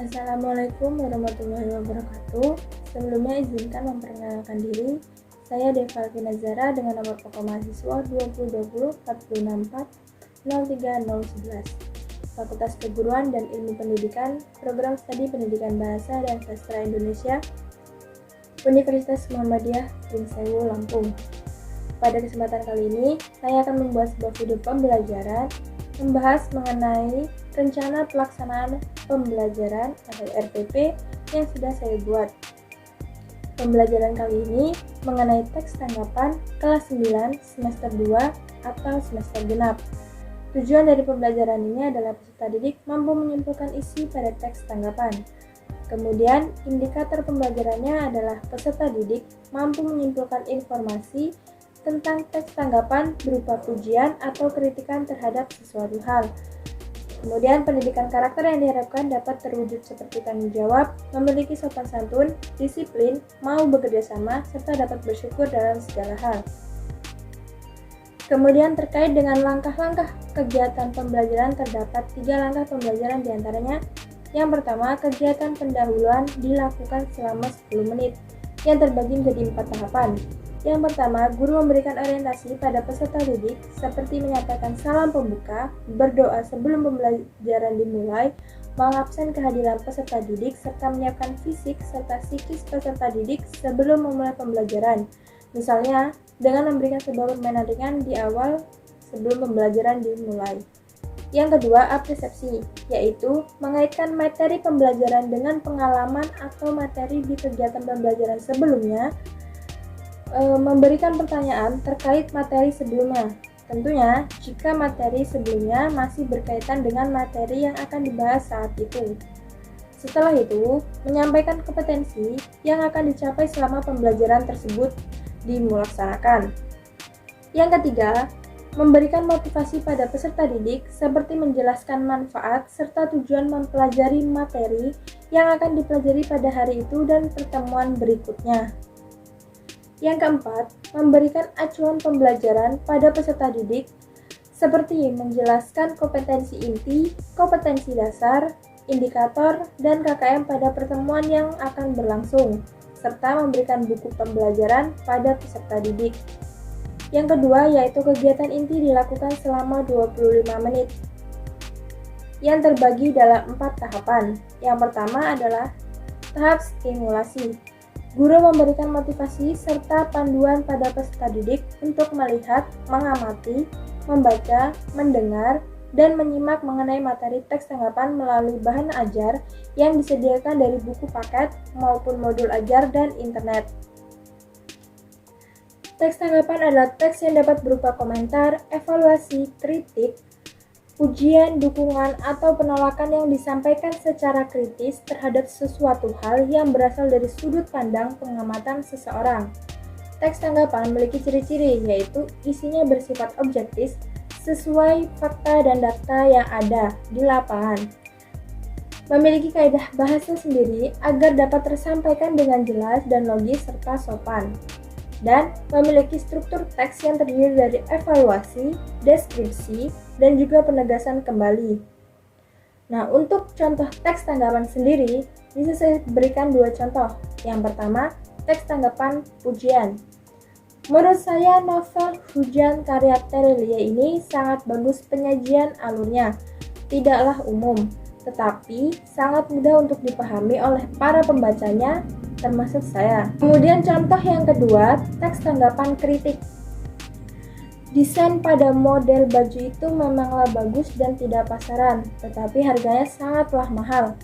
Assalamualaikum warahmatullahi wabarakatuh. Sebelumnya izinkan memperkenalkan diri. Saya Deva Alvina Zara dengan nomor pokok mahasiswa 2020 464 03011. Fakultas Keguruan dan Ilmu Pendidikan, Program Studi Pendidikan Bahasa dan Sastra Indonesia, Universitas Muhammadiyah Pringsewu, Lampung. Pada kesempatan kali ini, saya akan membuat sebuah video pembelajaran membahas mengenai rencana pelaksanaan pembelajaran atau RPP yang sudah saya buat. Pembelajaran kali ini mengenai teks tanggapan kelas 9 semester 2 atau semester genap. Tujuan dari pembelajaran ini adalah peserta didik mampu menyimpulkan isi pada teks tanggapan. Kemudian, indikator pembelajarannya adalah peserta didik mampu menyimpulkan informasi tentang teks tanggapan berupa pujian atau kritikan terhadap sesuatu hal. Kemudian, pendidikan karakter yang diharapkan dapat terwujud seperti tanggung jawab, memiliki sopan santun, disiplin, mau bekerja sama, serta dapat bersyukur dalam segala hal. Kemudian, terkait dengan langkah-langkah kegiatan pembelajaran, terdapat 3 langkah pembelajaran diantaranya. Yang pertama, kegiatan pendahuluan dilakukan selama 10 menit, yang terbagi menjadi 4 tahapan. Yang pertama, guru memberikan orientasi pada peserta didik seperti menyampaikan salam pembuka, berdoa sebelum pembelajaran dimulai, mengabsen kehadiran peserta didik, serta menyiapkan fisik serta psikis peserta didik sebelum memulai pembelajaran. Misalnya, dengan memberikan sebuah permainan ringan di awal sebelum pembelajaran dimulai. Yang kedua, apresepsi, yaitu mengaitkan materi pembelajaran dengan pengalaman atau materi di kegiatan pembelajaran sebelumnya, memberikan pertanyaan terkait materi sebelumnya. Tentunya, jika materi sebelumnya masih berkaitan dengan materi yang akan dibahas saat itu. Setelah itu, menyampaikan kompetensi yang akan dicapai selama pembelajaran tersebut dimulaksanakan. Yang ketiga, memberikan motivasi pada peserta didik seperti menjelaskan manfaat serta tujuan mempelajari materi yang akan dipelajari pada hari itu dan pertemuan berikutnya. Yang keempat, memberikan acuan pembelajaran pada peserta didik seperti menjelaskan kompetensi inti, kompetensi dasar, indikator, dan KKM pada pertemuan yang akan berlangsung, serta memberikan buku pembelajaran pada peserta didik. Yang kedua, yaitu kegiatan inti dilakukan selama 25 menit, yang terbagi dalam 4 tahapan. Yang pertama adalah tahap stimulasi. Guru memberikan motivasi serta panduan pada peserta didik untuk melihat, mengamati, membaca, mendengar, dan menyimak mengenai materi teks tanggapan melalui bahan ajar yang disediakan dari buku paket maupun modul ajar dan internet. Teks tanggapan adalah teks yang dapat berupa komentar, evaluasi, kritik, ujian, dukungan, atau penolakan yang disampaikan secara kritis terhadap sesuatu hal yang berasal dari sudut pandang pengamatan seseorang. Teks tanggapan memiliki ciri-ciri, yaitu isinya bersifat objektif, sesuai fakta dan data yang ada di lapangan. Memiliki kaidah bahasa sendiri agar dapat tersampaikan dengan jelas dan logis serta sopan. Dan memiliki struktur teks yang terdiri dari evaluasi, deskripsi, dan juga penegasan kembali. Nah, untuk contoh teks tanggapan sendiri, bisa saya berikan 2 contoh. Yang pertama, teks tanggapan pujian. Menurut saya, novel Hujan karya Terelia ini sangat bagus penyajian alurnya. Tidaklah umum, tetapi sangat mudah untuk dipahami oleh para pembacanya, termasuk saya. Kemudian contoh yang kedua, teks tanggapan kritik. Desain pada model baju itu memanglah bagus dan tidak pasaran, tetapi harganya sangatlah mahal.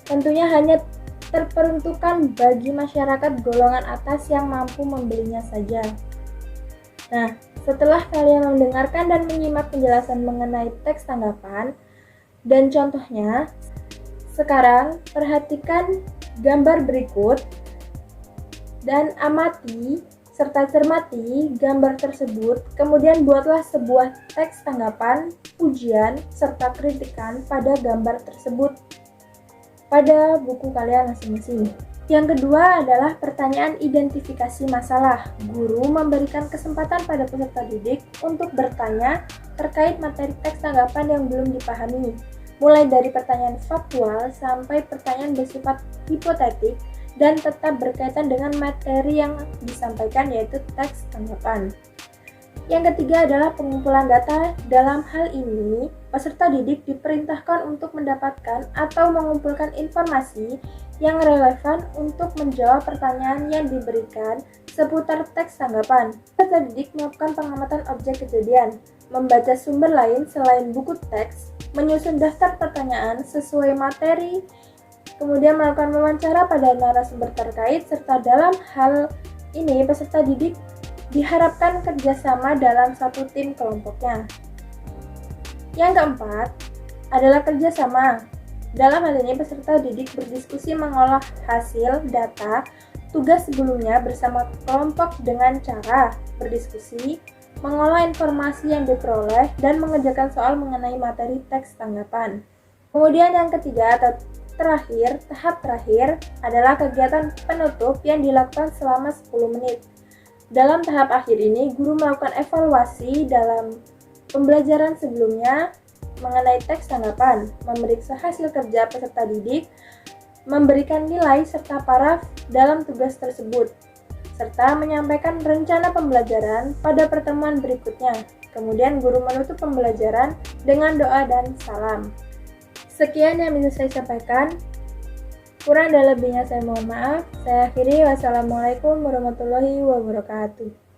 Tentunya hanya terperuntukkan bagi masyarakat golongan atas yang mampu membelinya saja. Nah, setelah kalian mendengarkan dan menyimak penjelasan mengenai teks tanggapan dan contohnya, sekarang perhatikan gambar berikut dan amati serta cermati gambar tersebut, kemudian buatlah sebuah teks tanggapan, pujian, serta kritikan pada gambar tersebut pada buku kalian masing-masing. Yang kedua adalah pertanyaan identifikasi masalah. Guru memberikan kesempatan pada peserta didik untuk bertanya terkait materi teks tanggapan yang belum dipahami. mulai dari pertanyaan faktual sampai pertanyaan bersifat hipotetik dan tetap berkaitan dengan materi yang disampaikan, yaitu teks tanggapan. Yang ketiga adalah pengumpulan data. Dalam hal ini, peserta didik diperintahkan untuk mendapatkan atau mengumpulkan informasi yang relevan untuk menjawab pertanyaan yang diberikan seputar teks tanggapan. Peserta didik melakukan pengamatan objek kejadian, membaca sumber lain selain buku teks, menyusun daftar pertanyaan sesuai materi, kemudian melakukan wawancara pada narasumber terkait, serta dalam hal ini peserta didik diharapkan kerjasama dalam satu tim kelompoknya. Yang keempat adalah kerjasama. Dalam hal ini peserta didik berdiskusi mengolah hasil data tugas sebelumnya bersama kelompok dengan cara berdiskusi, mengolah informasi yang diperoleh, dan mengerjakan soal mengenai materi teks tanggapan. Kemudian yang ketiga atau tahap terakhir adalah kegiatan penutup yang dilakukan selama 10 menit. Dalam tahap akhir ini, guru melakukan evaluasi dalam pembelajaran sebelumnya mengenai teks tanggapan, memeriksa hasil kerja peserta didik, memberikan nilai serta paraf dalam tugas tersebut, serta menyampaikan rencana pembelajaran pada pertemuan berikutnya. Kemudian guru menutup pembelajaran dengan doa dan salam. Sekian yang bisa saya sampaikan. Kurang dan lebihnya saya mohon maaf. Saya akhiri. Wassalamualaikum warahmatullahi wabarakatuh.